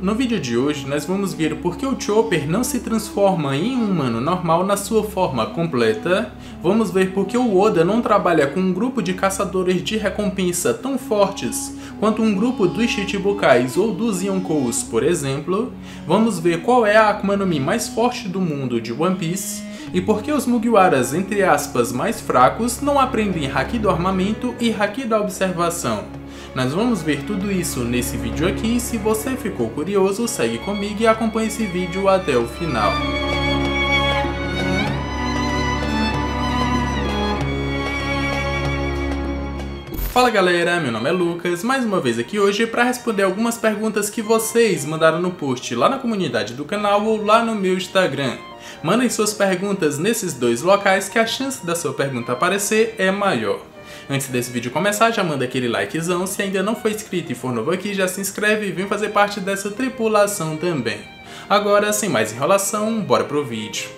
No vídeo de hoje, nós vamos ver por que o Chopper não se transforma em um humano normal na sua forma completa. Vamos ver por que o Oda não trabalha com um grupo de caçadores de recompensa tão fortes quanto um grupo dos Chichibukais ou dos Yonkous, por exemplo. Vamos ver qual é a Akuma no Mi mais forte do mundo de One Piece e por que os Mugiwaras, entre aspas, mais fracos não aprendem Haki do armamento e Haki da observação. Nós vamos ver tudo isso nesse vídeo aqui. Se você ficou curioso, segue comigo e acompanhe esse vídeo até o final. Fala galera, meu nome é Lucas, mais uma vez aqui hoje para responder algumas perguntas que vocês mandaram no post lá na comunidade do canal ou lá no meu Instagram. Mandem suas perguntas nesses dois locais que a chance da sua pergunta aparecer é maior. Antes desse vídeo começar, já manda aquele likezão, se ainda não for inscrito e for novo aqui, já se inscreve e vem fazer parte dessa tripulação também. Agora, sem mais enrolação, bora pro vídeo.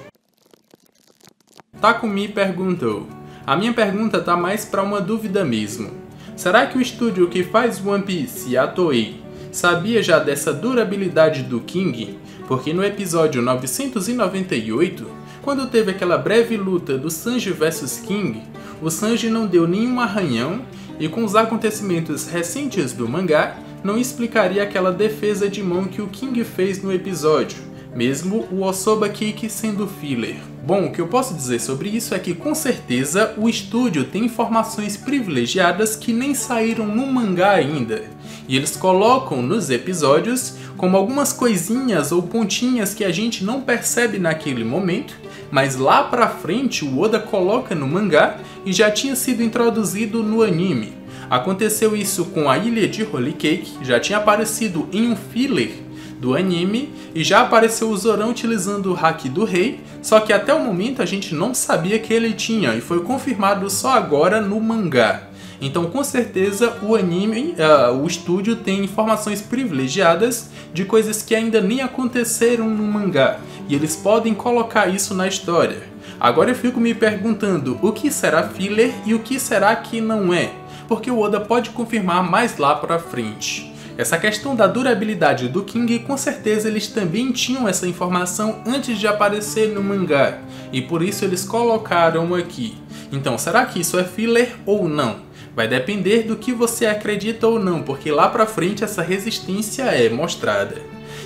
Takumi perguntou: a minha pergunta tá mais pra uma dúvida mesmo. Será que o estúdio que faz One Piece, a Toei, sabia já dessa durabilidade do King? Porque no episódio 998, quando teve aquela breve luta do Sanji vs King, o Sanji não deu nenhum arranhão e com os acontecimentos recentes do mangá, não explicaria aquela defesa de mão que o King fez no episódio, mesmo o Osoba Kick sendo filler. Bom, o que eu posso dizer sobre isso é que com certeza o estúdio tem informações privilegiadas que nem saíram no mangá ainda, e eles colocam nos episódios como algumas coisinhas ou pontinhas que a gente não percebe naquele momento, mas lá pra frente o Oda coloca no mangá e já tinha sido introduzido no anime. Aconteceu isso com a Ilha de Holy Cake, já tinha aparecido em um filler do anime e já apareceu o Zorão utilizando o Haki do Rei, só que até o momento a gente não sabia que ele tinha e foi confirmado só agora no mangá. Então com certeza o estúdio tem informações privilegiadas de coisas que ainda nem aconteceram no mangá e eles podem colocar isso na história. Agora eu fico me perguntando o que será filler e o que será que não é, porque o Oda pode confirmar mais lá pra frente. Essa questão da durabilidade do King, com certeza eles também tinham essa informação antes de aparecer no mangá, e por isso eles colocaram aqui. Então será que isso é filler ou não? Vai depender do que você acredita ou não, porque lá pra frente essa resistência é mostrada.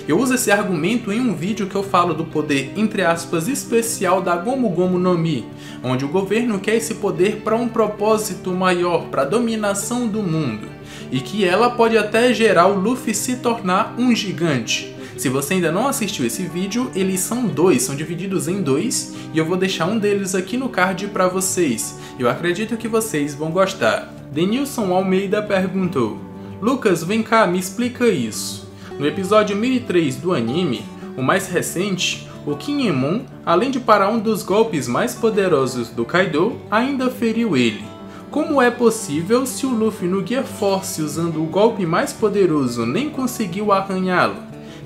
Eu uso esse argumento em um vídeo que eu falo do poder, entre aspas, especial da Gomu Gomu no Mi, onde o governo quer esse poder para um propósito maior, para a dominação do mundo, e que ela pode até gerar o Luffy se tornar um gigante. Se você ainda não assistiu esse vídeo, eles são divididos em dois, e eu vou deixar um deles aqui no card para vocês. Eu acredito que vocês vão gostar. Denilson Almeida perguntou: Lucas, vem cá, me explica isso. No episódio 1003 do anime, o mais recente, o Kinemon, além de parar um dos golpes mais poderosos do Kaido, ainda feriu ele. Como é possível se o Luffy no Gear Force usando o golpe mais poderoso nem conseguiu arranhá-lo?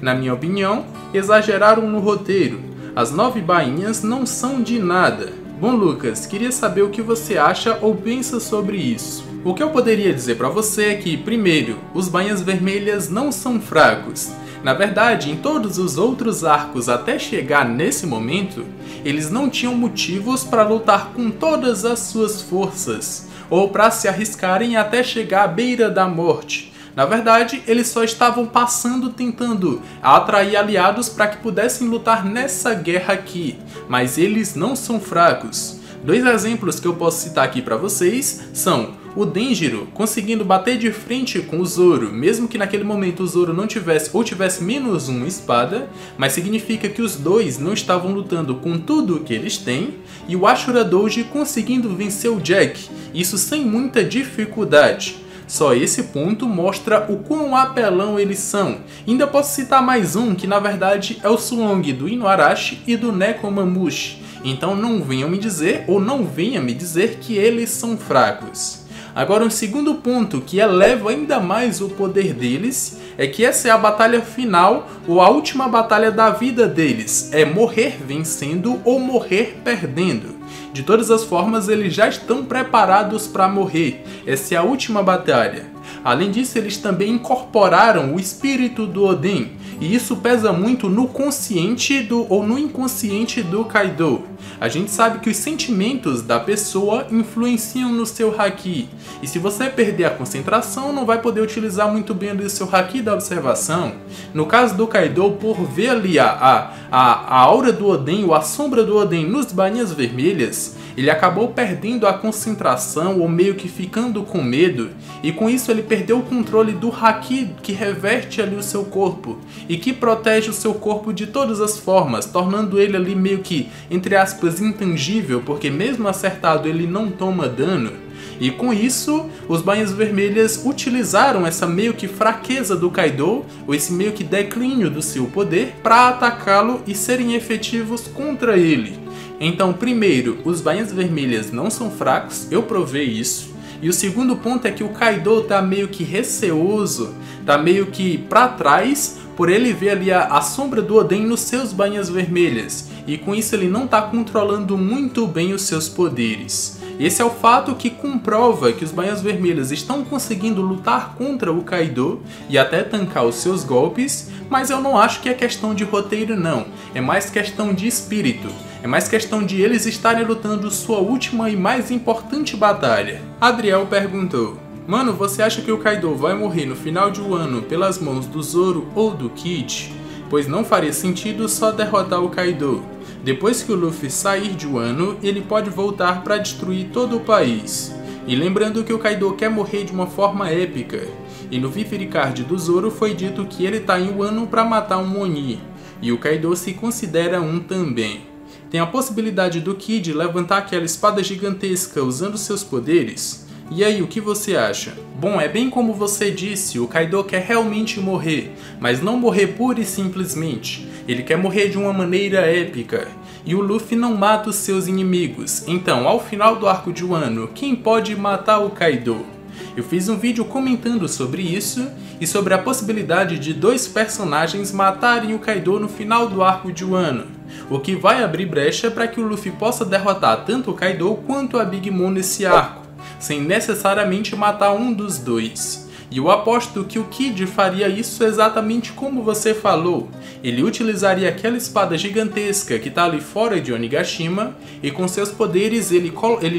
Na minha opinião, exageraram no roteiro. As 9 bainhas não são de nada. Bom Lucas, queria saber o que você acha ou pensa sobre isso. O que eu poderia dizer pra você é que, primeiro, os bainhas vermelhas não são fracos. Na verdade, em todos os outros arcos até chegar nesse momento, eles não tinham motivos para lutar com todas as suas forças, ou para se arriscarem até chegar à beira da morte. Na verdade, eles só estavam passando tentando atrair aliados para que pudessem lutar nessa guerra aqui, mas eles não são fracos. 2 exemplos que eu posso citar aqui para vocês são o Denjiro conseguindo bater de frente com o Zoro, mesmo que naquele momento o Zoro não tivesse ou tivesse menos 1 espada, mas significa que os dois não estavam lutando com tudo o que eles têm, e o Ashura Doji conseguindo vencer o Jack, isso sem muita dificuldade. Só esse ponto mostra o quão apelão eles são. Ainda posso citar mais um, que na verdade é o Sulong do Inuarashi e do Nekomamushi. Então não venham me dizer, ou não venha me dizer que eles são fracos. Agora um segundo ponto que eleva ainda mais o poder deles é que essa é a batalha final ou a última batalha da vida deles. É morrer vencendo ou morrer perdendo. De todas as formas, eles já estão preparados para morrer. Essa é a última batalha. Além disso, eles também incorporaram o espírito do Oden. e isso pesa muito no consciente ou no inconsciente do Kaido. A gente sabe que os sentimentos da pessoa influenciam no seu haki, e se você perder a concentração, não vai poder utilizar muito bem o seu haki da observação. No caso do Kaido, por ver ali a aura do Oden, ou a sombra do Oden nos bainhas vermelhas, ele acabou perdendo a concentração ou meio que ficando com medo, e com isso ele perdeu o controle do haki que reverte ali o seu corpo e que protege o seu corpo de todas as formas, tornando ele ali meio que, entre aspas, intangível, porque mesmo acertado ele não toma dano. E com isso, os bainhas vermelhas utilizaram essa meio que fraqueza do Kaido, ou esse meio que declínio do seu poder, para atacá-lo e serem efetivos contra ele. Então, primeiro, os bainhas vermelhas não são fracos, eu provei isso. E o segundo ponto é que o Kaido tá meio que receoso, tá meio que pra trás, por ele ver ali a sombra do Oden nos seus bainhas vermelhas. E com isso ele não tá controlando muito bem os seus poderes. Esse é o fato que comprova que os bainhas vermelhas estão conseguindo lutar contra o Kaido e até tancar os seus golpes, mas eu não acho que é questão de roteiro não, é mais questão de espírito. É mais questão de eles estarem lutando sua última e mais importante batalha. Adriel perguntou: Mano, você acha que o Kaido vai morrer no final de Wano pelas mãos do Zoro ou do Kid? Pois não faria sentido só derrotar o Kaido. Depois que o Luffy sair de Wano, ele pode voltar para destruir todo o país. E lembrando que o Kaido quer morrer de uma forma épica. E no Vivid Card do Zoro foi dito que ele tá em Wano para matar um Oni. E o Kaido se considera um também. Tem a possibilidade do Kid levantar aquela espada gigantesca usando seus poderes? E aí, o que você acha? Bom, é bem como você disse, o Kaido quer realmente morrer, mas não morrer pura e simplesmente. Ele quer morrer de uma maneira épica. E o Luffy não mata os seus inimigos. Então, ao final do arco de Wano, quem pode matar o Kaido? Eu fiz um vídeo comentando sobre isso e sobre a possibilidade de dois personagens matarem o Kaido no final do arco de Wano, o que vai abrir brecha para que o Luffy possa derrotar tanto o Kaido quanto a Big Mom nesse arco, sem necessariamente matar um dos dois. E eu aposto que o Kid faria isso exatamente como você falou. Ele utilizaria aquela espada gigantesca que está ali fora de Onigashima e com seus poderes ele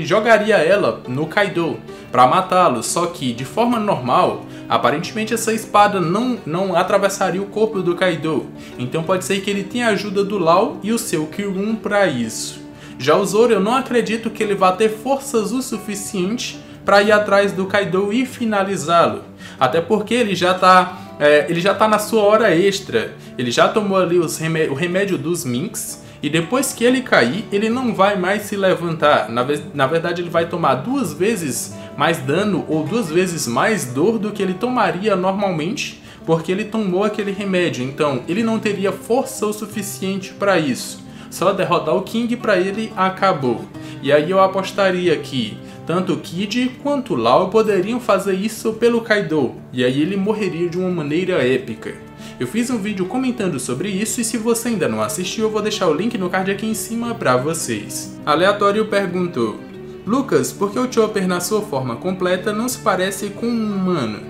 jogaria ela no Kaido para matá-lo. Só que de forma normal, aparentemente essa espada não atravessaria o corpo do Kaido. Então pode ser que ele tenha a ajuda do Law e o seu Kirun para isso. Já o Zoro, eu não acredito que ele vá ter forças o suficiente para ir atrás do Kaido e finalizá-lo. Até porque ele já tá na sua hora extra. Ele já tomou ali o remédio dos Minks. E depois que ele cair, ele não vai mais se levantar. Na verdade, ele vai tomar 2 vezes mais dano ou 2 vezes mais dor do que ele tomaria normalmente, porque ele tomou aquele remédio. Então, ele não teria força o suficiente para isso. Só derrotar o King para ele acabou. E aí eu apostaria que tanto o Kid quanto o Law poderiam fazer isso pelo Kaido, e aí ele morreria de uma maneira épica. Eu fiz um vídeo comentando sobre isso e se você ainda não assistiu eu vou deixar o link no card aqui em cima pra vocês. Aleatório perguntou: Lucas, por que o Chopper na sua forma completa não se parece com um humano?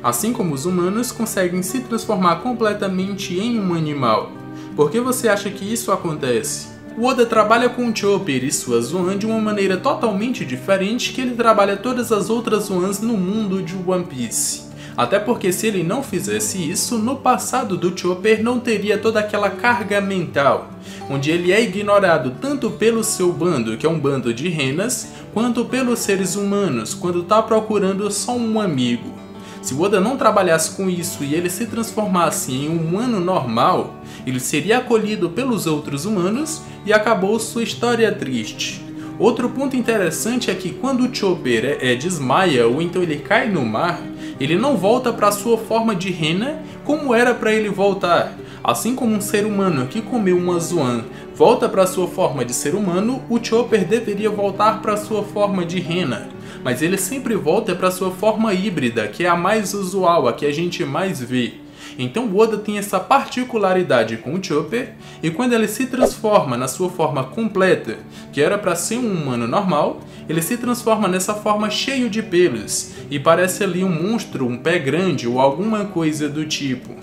Assim como os humanos conseguem se transformar completamente em um animal. Por que você acha que isso acontece? O Oda trabalha com o Chopper e sua Zoan de uma maneira totalmente diferente que ele trabalha todas as outras Zoans no mundo de One Piece. Até porque se ele não fizesse isso, no passado do Chopper não teria toda aquela carga mental, onde ele é ignorado tanto pelo seu bando, que é um bando de renas, quanto pelos seres humanos, quando está procurando só um amigo. Se o Oda não trabalhasse com isso e ele se transformasse em um humano normal, ele seria acolhido pelos outros humanos e acabou sua história triste. Outro ponto interessante é que quando o Chopper desmaia ou então ele cai no mar, ele não volta para sua forma de rena como era para ele voltar. Assim como um ser humano que comeu uma Zoan volta para sua forma de ser humano, o Chopper deveria voltar para sua forma de rena. Mas ele sempre volta para sua forma híbrida, que é a mais usual, a que a gente mais vê. Então o Oda tem essa particularidade com o Chopper, e quando ele se transforma na sua forma completa, que era para ser um humano normal, ele se transforma nessa forma cheio de pelos, e parece ali um monstro, um pé grande ou alguma coisa do tipo.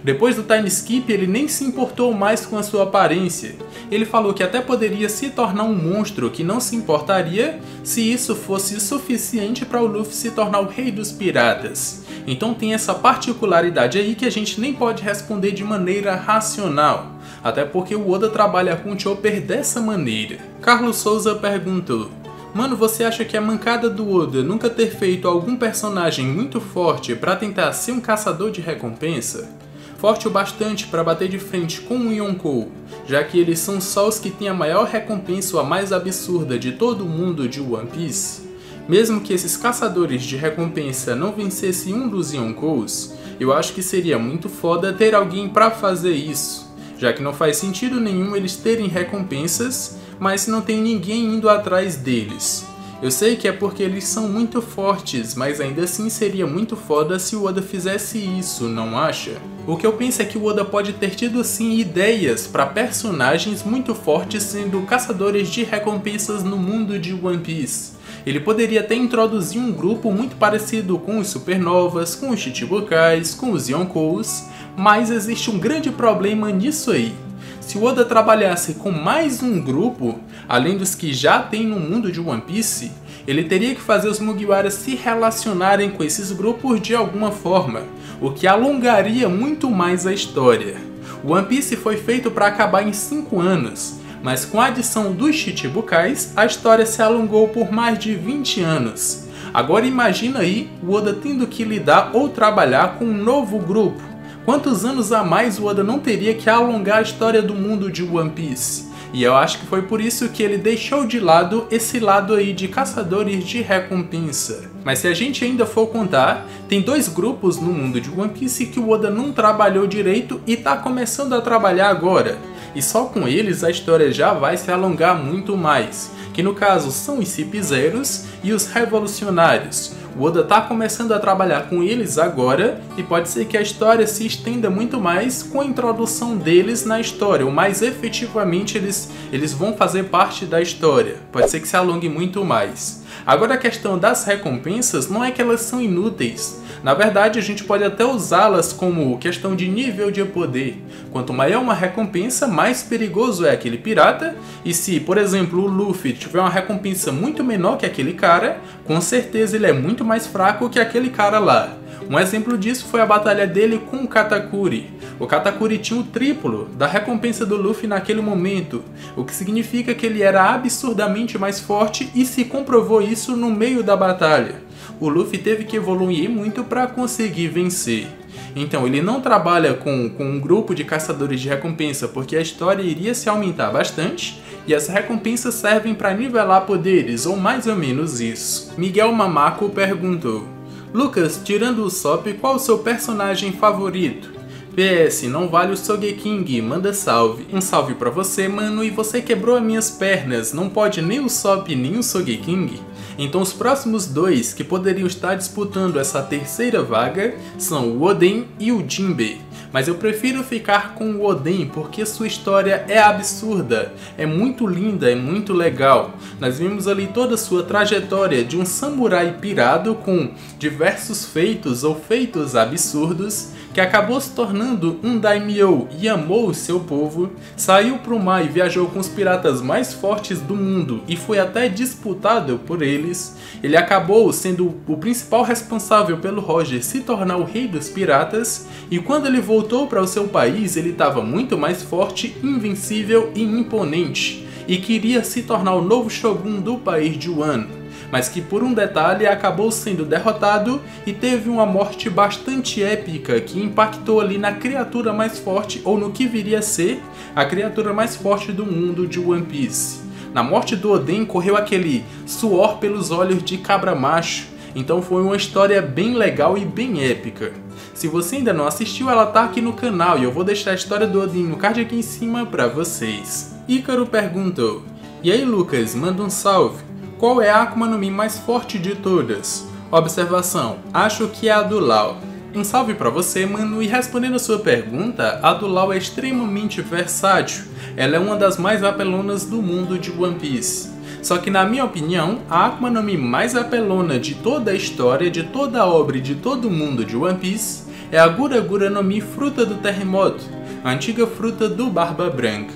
Depois do time skip, ele nem se importou mais com a sua aparência. Ele falou que até poderia se tornar um monstro que não se importaria se isso fosse suficiente para o Luffy se tornar o rei dos piratas. Então tem essa particularidade aí que a gente nem pode responder de maneira racional, até porque o Oda trabalha com o Chopper dessa maneira. Carlos Souza perguntou: mano, você acha que a mancada do Oda nunca ter feito algum personagem muito forte para tentar ser um caçador de recompensa? Forte o bastante para bater de frente com o Yonkou, já que eles são só os que têm a maior recompensa ou a mais absurda de todo o mundo de One Piece? Mesmo que esses caçadores de recompensa não vencessem um dos Yonkous, eu acho que seria muito foda ter alguém para fazer isso, já que não faz sentido nenhum eles terem recompensas, mas não tem ninguém indo atrás deles. Eu sei que é porque eles são muito fortes, mas ainda assim seria muito foda se o Oda fizesse isso, não acha? O que eu penso é que o Oda pode ter tido sim ideias para personagens muito fortes sendo caçadores de recompensas no mundo de One Piece. Ele poderia até introduzir um grupo muito parecido com os Supernovas, com os Chichibukais, com os Yonkous, mas existe um grande problema nisso aí. Se o Oda trabalhasse com mais um grupo, além dos que já tem no mundo de One Piece, ele teria que fazer os Mugiwaras se relacionarem com esses grupos de alguma forma, o que alongaria muito mais a história. O One Piece foi feito para acabar em 5 anos, mas com a adição dos Chichibukais, a história se alongou por mais de 20 anos. Agora imagina aí o Oda tendo que lidar ou trabalhar com um novo grupo. Quantos anos a mais o Oda não teria que alongar a história do mundo de One Piece? E eu acho que foi por isso que ele deixou de lado esse lado aí de caçadores de recompensa. Mas se a gente ainda for contar, tem 2 grupos no mundo de One Piece que o Oda não trabalhou direito e tá começando a trabalhar agora. E só com eles a história já vai se alongar muito mais, que no caso são os Cipzeiros e os Revolucionários. O Oda tá começando a trabalhar com eles agora e pode ser que a história se estenda muito mais com a introdução deles na história, ou mais efetivamente eles vão fazer parte da história. Pode ser que se alongue muito mais. Agora a questão das recompensas não é que elas são inúteis. Na verdade, a gente pode até usá-las como questão de nível de poder. Quanto maior uma recompensa, mais perigoso é aquele pirata. E se, por exemplo, o Luffy tiver uma recompensa muito menor que aquele cara, com certeza ele é muito mais fraco que aquele cara lá. Um exemplo disso foi a batalha dele com o Katakuri. O Katakuri tinha o triplo da recompensa do Luffy naquele momento, o que significa que ele era absurdamente mais forte e se comprovou isso no meio da batalha. O Luffy teve que evoluir muito para conseguir vencer. Então ele não trabalha com um grupo de caçadores de recompensa porque a história iria se aumentar bastante e as recompensas servem para nivelar poderes, ou mais ou menos isso. Miguel Mamaco perguntou: Lucas, tirando o Usopp, qual o seu personagem favorito? PS, não vale o Sogeking, manda salve. Um salve pra você, mano, e você quebrou as minhas pernas, não pode nem o Usopp nem o Sogeking? Então os próximos 2 que poderiam estar disputando essa terceira vaga são o Oden e o Jinbe. Mas eu prefiro ficar com o Oden porque sua história é absurda, é muito linda, é muito legal. Nós vimos ali toda a sua trajetória de um samurai pirado com diversos feitos ou feitos absurdos, que acabou se tornando um daimyo e amou o seu povo, saiu para o mar e viajou com os piratas mais fortes do mundo e foi até disputado por eles. Ele acabou sendo o principal responsável pelo Roger se tornar o rei dos piratas, e quando ele voltou para o seu país ele estava muito mais forte, invencível e imponente, e queria se tornar o novo Shogun do país de Wano. Mas que por um detalhe acabou sendo derrotado e teve uma morte bastante épica que impactou ali na criatura mais forte, ou no que viria a ser a criatura mais forte do mundo de One Piece. Na morte do Oden correu aquele suor pelos olhos de cabra macho, então foi uma história bem legal e bem épica. Se você ainda não assistiu, ela tá aqui no canal e eu vou deixar a história do Oden no card aqui em cima pra vocês. Ícaro perguntou: E aí Lucas, manda um salve. Qual é a Akuma no Mi mais forte de todas? Observação: acho que é a do Lau. Um salve pra você, mano, e respondendo a sua pergunta, a do Lau é extremamente versátil. Ela é uma das mais apelonas do mundo de One Piece. Só que na minha opinião, a Akuma no Mi mais apelona de toda a história, de toda a obra e de todo o mundo de One Piece é a Gura Gura no Mi Fruta do Terremoto, a antiga fruta do Barba Branca.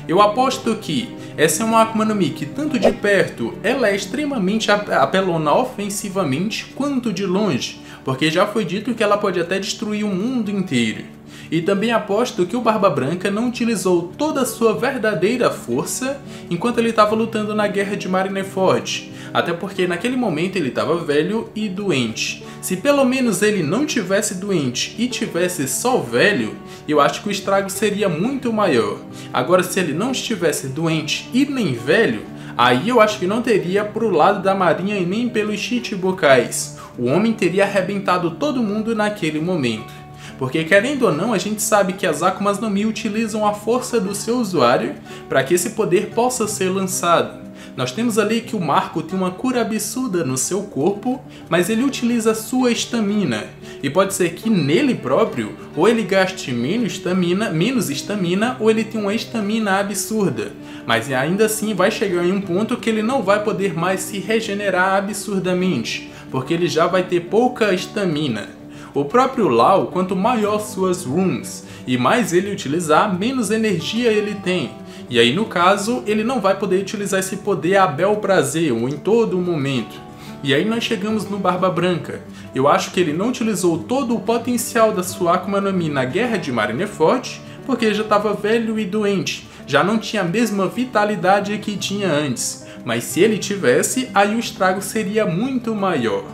Eu aposto que essa é uma Akuma no Mi que tanto de perto ela é extremamente apelona ofensivamente quanto de longe, porque já foi dito que ela pode até destruir o mundo inteiro. E também aposto que o Barba Branca não utilizou toda a sua verdadeira força enquanto ele estava lutando na guerra de Marineford, até porque naquele momento ele estava velho e doente. Se pelo menos ele não tivesse doente e tivesse só velho, eu acho que o estrago seria muito maior. Agora, se ele não estivesse doente e nem velho, aí eu acho que não teria pro lado da marinha e nem pelos Chichibukais. O homem teria arrebentado todo mundo naquele momento. Porque querendo ou não, a gente sabe que as Akumas no Mi utilizam a força do seu usuário para que esse poder possa ser lançado. Nós temos ali que o Marco tem uma cura absurda no seu corpo, mas ele utiliza sua estamina. E pode ser que nele próprio, ou ele gaste menos estamina, ou ele tem uma estamina absurda. Mas ainda assim vai chegar em um ponto que ele não vai poder mais se regenerar absurdamente, porque ele já vai ter pouca estamina. O próprio Lau, quanto maior suas runes e mais ele utilizar, menos energia ele tem. E aí no caso, ele não vai poder utilizar esse poder a bel prazer ou em todo momento. E aí nós chegamos no Barba Branca. Eu acho que ele não utilizou todo o potencial da sua Akuma no Mi na guerra de Marineford, porque ele já estava velho e doente. Já não tinha a mesma vitalidade que tinha antes. Mas se ele tivesse, aí o estrago seria muito maior.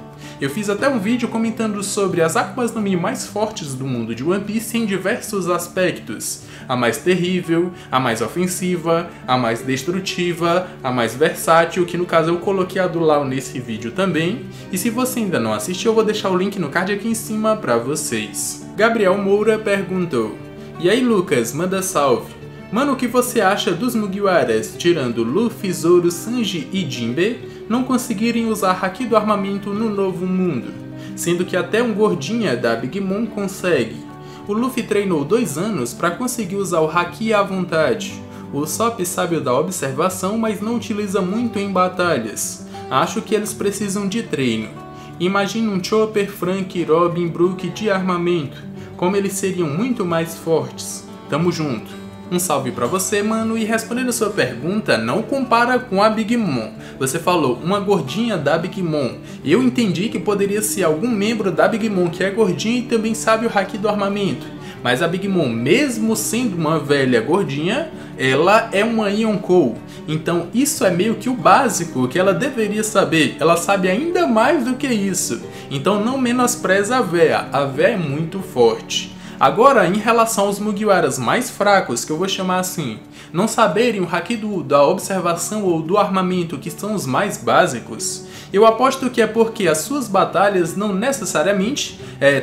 Eu fiz até um vídeo comentando sobre as Akumas no Mi mais fortes do mundo de One Piece em diversos aspectos. A mais terrível, a mais ofensiva, a mais destrutiva, a mais versátil, que no caso eu coloquei a do Lau nesse vídeo também. E se você ainda não assistiu, eu vou deixar o link no card aqui em cima pra vocês. Gabriel Moura perguntou: e aí Lucas, manda salve. Mano, o que você acha dos Mugiwaras, tirando Luffy, Zoro, Sanji e Jinbe, não conseguirem usar Haki do armamento no Novo Mundo? Sendo que até um gordinha da Big Mom consegue. O Luffy treinou 2 anos para conseguir usar o Haki à vontade. O Usopp sabe o da observação, mas não utiliza muito em batalhas. Acho que eles precisam de treino. Imagina um Chopper, Frank, Robin, Brook de armamento. Como eles seriam muito mais fortes. Tamo junto. Um salve pra você, mano, e respondendo a sua pergunta, não compara com a Big Mom. Você falou uma gordinha da Big Mom. Eu entendi que poderia ser algum membro da Big Mom que é gordinha e também sabe o Haki do armamento. Mas a Big Mom, mesmo sendo uma velha gordinha, ela é uma Yonkou. Então isso é meio que o básico que ela deveria saber. Ela sabe ainda mais do que isso. Então não menospreza a véia. A véia é muito forte. Agora, em relação aos Mugiwaras mais fracos, que eu vou chamar assim, não saberem o Haki da observação ou do armamento, que são os mais básicos, eu aposto que é porque as suas batalhas não necessariamente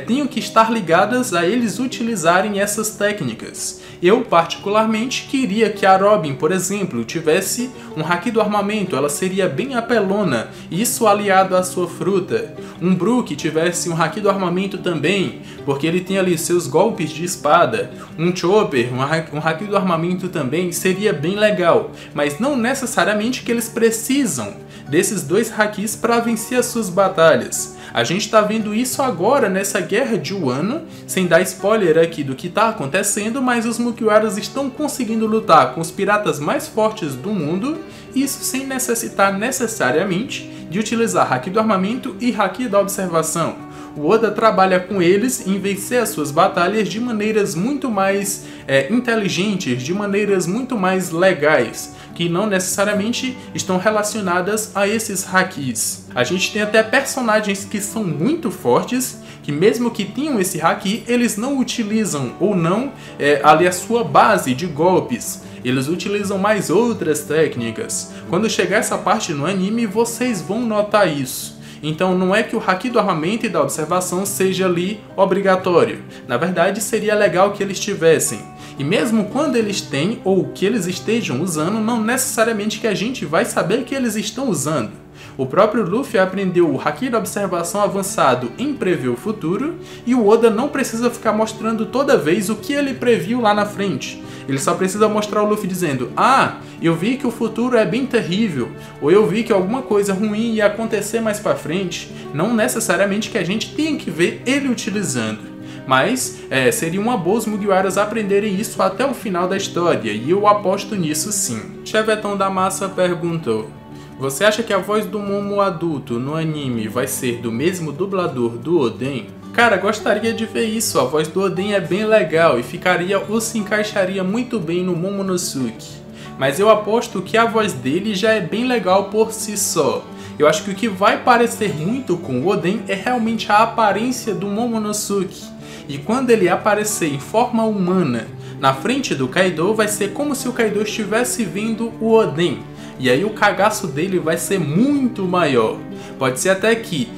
tenham que estar ligadas a eles utilizarem essas técnicas. Eu, particularmente, queria que a Robin, por exemplo, tivesse um Haki do armamento, ela seria bem apelona, isso aliado à sua fruta. Um Brook tivesse um Haki do armamento também, porque ele tem ali seus golpes de espada. Um Chopper, um Haki do armamento também seria bem legal, mas não necessariamente que eles precisam desses 2 Hakis para vencer as suas batalhas. A gente está vendo isso agora nessa guerra de Wano, sem dar spoiler aqui do que está acontecendo, mas os Mugiwaras estão conseguindo lutar com os piratas mais fortes do mundo, isso sem necessitar necessariamente de utilizar Haki do armamento e Haki da observação. O Oda trabalha com eles em vencer as suas batalhas de maneiras muito mais inteligentes, de maneiras muito mais legais, que não necessariamente estão relacionadas a esses Hakis. A gente tem até personagens que são muito fortes, que mesmo que tenham esse Haki, eles não utilizam ou não ali a sua base de golpes. Eles utilizam mais outras técnicas. Quando chegar essa parte no anime, vocês vão notar isso. Então não é que o Haki do armamento e da observação seja ali obrigatório. Na verdade, seria legal que eles tivessem. E mesmo quando eles têm ou que eles estejam usando, não necessariamente que a gente vai saber que eles estão usando. O próprio Luffy aprendeu o Haki da observação avançado em prever o futuro, e o Oda não precisa ficar mostrando toda vez o que ele previu lá na frente. Ele só precisa mostrar o Luffy dizendo: ah, eu vi que o futuro é bem terrível, ou eu vi que alguma coisa ruim ia acontecer mais pra frente. Não necessariamente que a gente tenha que ver ele utilizando. Mas seria uma boa os Mugiwaras aprenderem isso até o final da história, e eu aposto nisso sim. Chevetão da Massa perguntou: você acha que a voz do Momo adulto no anime vai ser do mesmo dublador do Oden? Cara, gostaria de ver isso, a voz do Oden é bem legal e se encaixaria muito bem no Momonosuke. Mas eu aposto que a voz dele já é bem legal por si só. Eu acho que o que vai parecer muito com o Oden é realmente a aparência do Momonosuke. E quando ele aparecer em forma humana na frente do Kaido, vai ser como se o Kaido estivesse vendo o Oden. E aí o cagaço dele vai ser muito maior. Pode ser até que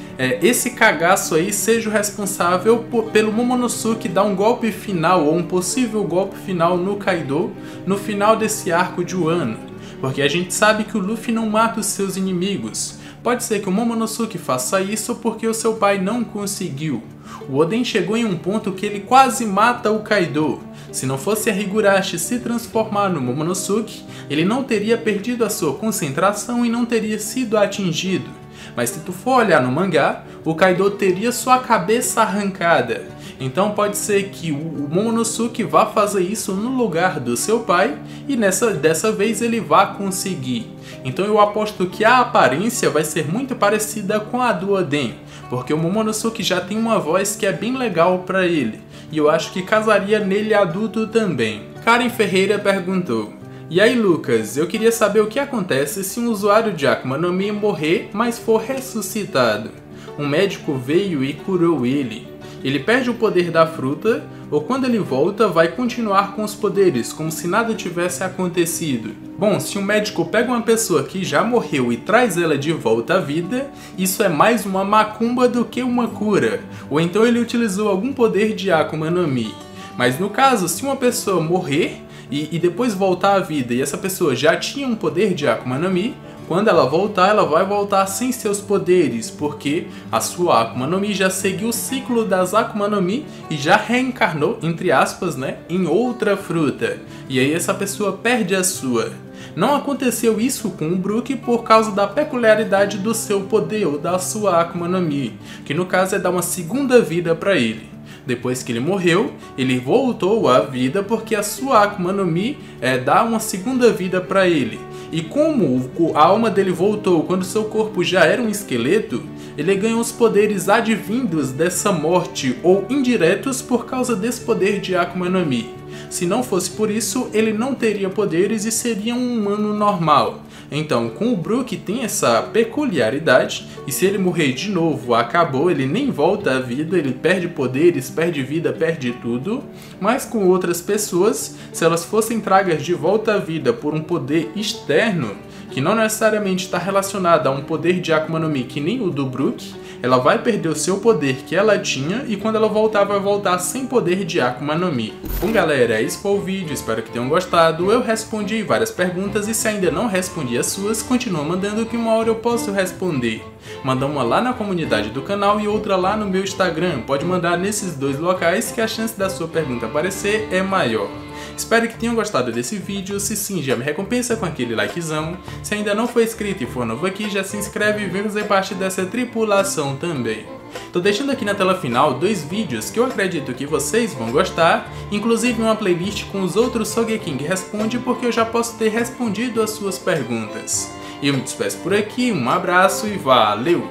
esse cagaço aí seja o responsável pelo Momonosuke dar um golpe final, ou um possível golpe final no Kaido, no final desse arco de Wano. Porque a gente sabe que o Luffy não mata os seus inimigos. Pode ser que o Momonosuke faça isso porque o seu pai não conseguiu. O Oden chegou em um ponto que ele quase mata o Kaido. Se não fosse a Higurashi se transformar no Momonosuke, ele não teria perdido a sua concentração e não teria sido atingido. Mas se tu for olhar no mangá, o Kaido teria sua cabeça arrancada. Então pode ser que o Momonosuke vá fazer isso no lugar do seu pai e dessa vez ele vá conseguir. Então eu aposto que a aparência vai ser muito parecida com a do Oden, porque o Momonosuke já tem uma voz que é bem legal pra ele, e eu acho que casaria nele adulto também. Karen Ferreira perguntou: e aí Lucas, eu queria saber o que acontece se um usuário de Akuma no Mi morrer, mas for ressuscitado. Um médico veio e curou ele. Ele perde o poder da fruta, ou quando ele volta, vai continuar com os poderes, como se nada tivesse acontecido. Bom, se um médico pega uma pessoa que já morreu e traz ela de volta à vida, isso é mais uma macumba do que uma cura. Ou então ele utilizou algum poder de Akuma no Mi. Mas no caso, se uma pessoa morrer e depois voltar à vida e essa pessoa já tinha um poder de Akuma no Mi, quando ela voltar, ela vai voltar sem seus poderes, porque a sua Akuma no Mi já seguiu o ciclo das Akuma no Mi e já reencarnou, entre aspas, né, em outra fruta. E aí essa pessoa perde a sua. Não aconteceu isso com o Brook por causa da peculiaridade do seu poder ou da sua Akuma no Mi, que no caso é dar uma segunda vida para ele. Depois que ele morreu, ele voltou à vida porque a sua Akuma no Mi dá uma segunda vida para ele. E como a alma dele voltou quando seu corpo já era um esqueleto, ele ganhou os poderes advindos dessa morte ou indiretos por causa desse poder de Akuma no Mi. Se não fosse por isso, ele não teria poderes e seria um humano normal. Então, com o Brook tem essa peculiaridade, e se ele morrer de novo, acabou, ele nem volta à vida, ele perde poderes, perde vida, perde tudo. Mas com outras pessoas, se elas fossem tragas de volta à vida por um poder externo, que não necessariamente está relacionado a um poder de Akuma no Mi que nem o do Brook, ela vai perder o seu poder que ela tinha e quando ela voltar, vai voltar sem poder de Akuma no Mi. Bom galera, esse foi o vídeo, espero que tenham gostado. Eu respondi várias perguntas e se ainda não respondi as suas, continua mandando que uma hora eu posso responder. Manda uma lá na comunidade do canal e outra lá no meu Instagram. Pode mandar nesses dois locais que a chance da sua pergunta aparecer é maior. Espero que tenham gostado desse vídeo, se sim, já me recompensa com aquele likezão. Se ainda não for inscrito e for novo aqui, já se inscreve e vem fazer parte dessa tripulação também. Tô deixando aqui na tela final 2 vídeos que eu acredito que vocês vão gostar, inclusive uma playlist com os outros Sogeking Responde, porque eu já posso ter respondido as suas perguntas. Eu me despeço por aqui, um abraço e valeu!